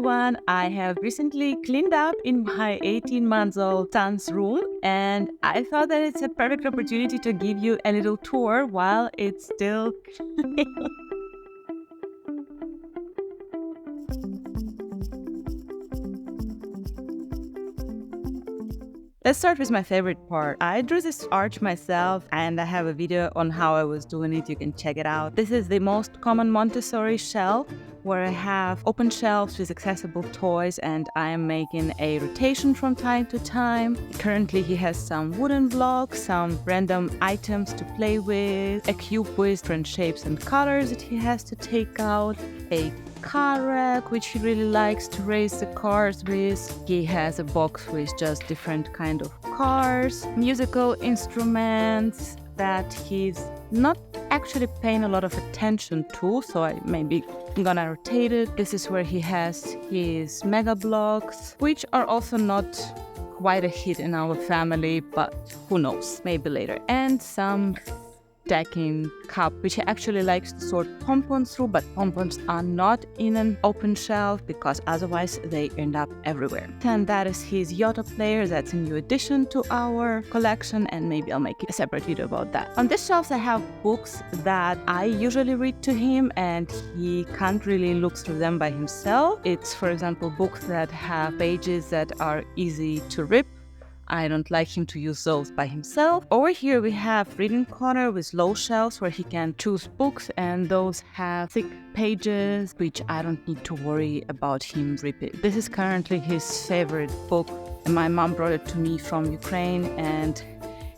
everyone, I have recently cleaned up in my 18-month-old son's room, and I thought that it's a perfect opportunity to give you a little tour while it's still Let's start with my favorite part. I drew this arch myself and I have a video on how I was doing it. You can check it out. This is the most common Montessori shelf where I have open shelves with accessible toys and I am making a rotation from time to time. Currently he has some wooden blocks, some random items to play with, a cube with different shapes and colors that he has to take out, a car rack which he really likes to race the cars with. He has a box with just different kind of cars, musical instruments that he's not actually paying a lot of attention to, so I maybe gonna rotate it. This is where he has his mega blocks, which are also not quite a hit in our family, but who knows, maybe later. And some stacking cup, which he actually likes to sort pompons through, but pompons are not in an open shelf because otherwise they end up everywhere. And that is his Yota player. That's a new addition to our collection, and maybe I'll make a separate video about that. On this shelf I have books that I usually read to him and he can't really look through them by himself. It's, for example, books that have pages that are easy to rip. I don't like him to use those by himself. Over here we have reading corner with low shelves where he can choose books, and those have thick pages which I don't need to worry about him ripping. This is currently his favorite book. My mom brought it to me from Ukraine and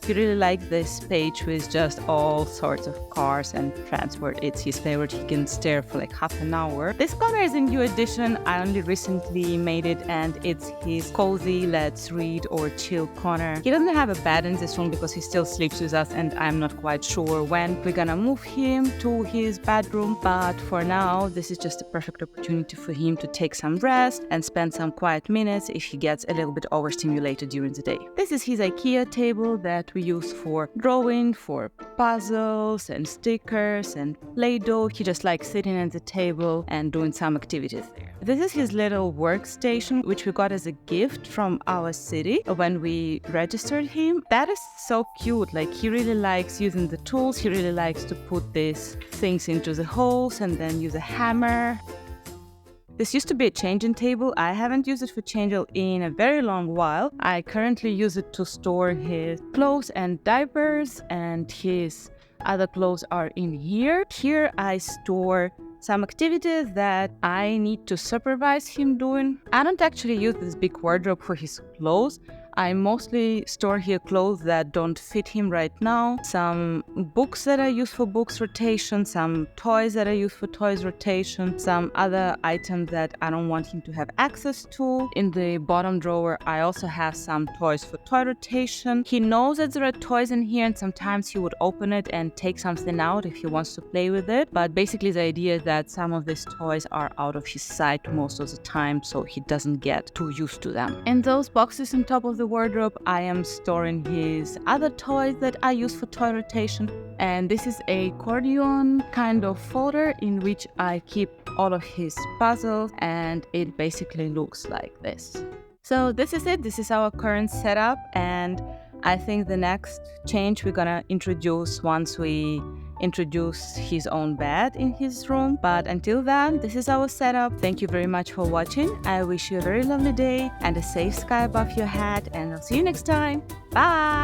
he really liked this page with just all sorts of cars and transport. It's his favorite. He can stare for like half an hour. This corner is a new addition. I only recently made it and it's his cozy let's read or chill corner. He doesn't have a bed in this room because he still sleeps with us and I'm not quite sure when we're gonna move him to his bedroom. But for now, this is just a perfect opportunity for him to take some rest and spend some quiet minutes if he gets a little bit overstimulated during the day. This is his IKEA table that we use for drawing, for puzzles and stickers and Play-Doh. He just likes sitting at the table and doing some activities there. This is his little workstation, which we got as a gift from our city when we registered him. That is so cute. Like, he really likes using the tools. He really likes to put these things into the holes and then use a hammer. This used to be a changing table. I haven't used it for changing in a very long while. I currently use it to store his clothes and diapers, and his other clothes are in here. Here I store some activities that I need to supervise him doing. I don't actually use this big wardrobe for his clothes. I mostly store here clothes that don't fit him right now, some books that I use for books rotation, some toys that I use for toys rotation, some other items that I don't want him to have access to. In the bottom drawer, I also have some toys for toy rotation. He knows that there are toys in here and sometimes he would open it and take something out if he wants to play with it. But basically the idea is that some of these toys are out of his sight most of the time, so he doesn't get too used to them. In those boxes on top of the wardrobe, I am storing his other toys that I use for toy rotation, and this is a accordion kind of folder in which I keep all of his puzzles, and it basically looks like this. So this is it. This is our current setup, and I think the next change we're gonna introduce once we introduce his own bed in his room. But until then, this is our setup. Thank you very much for watching. I wish you a very lovely day and a safe sky above your head, and I'll see you next time. Bye!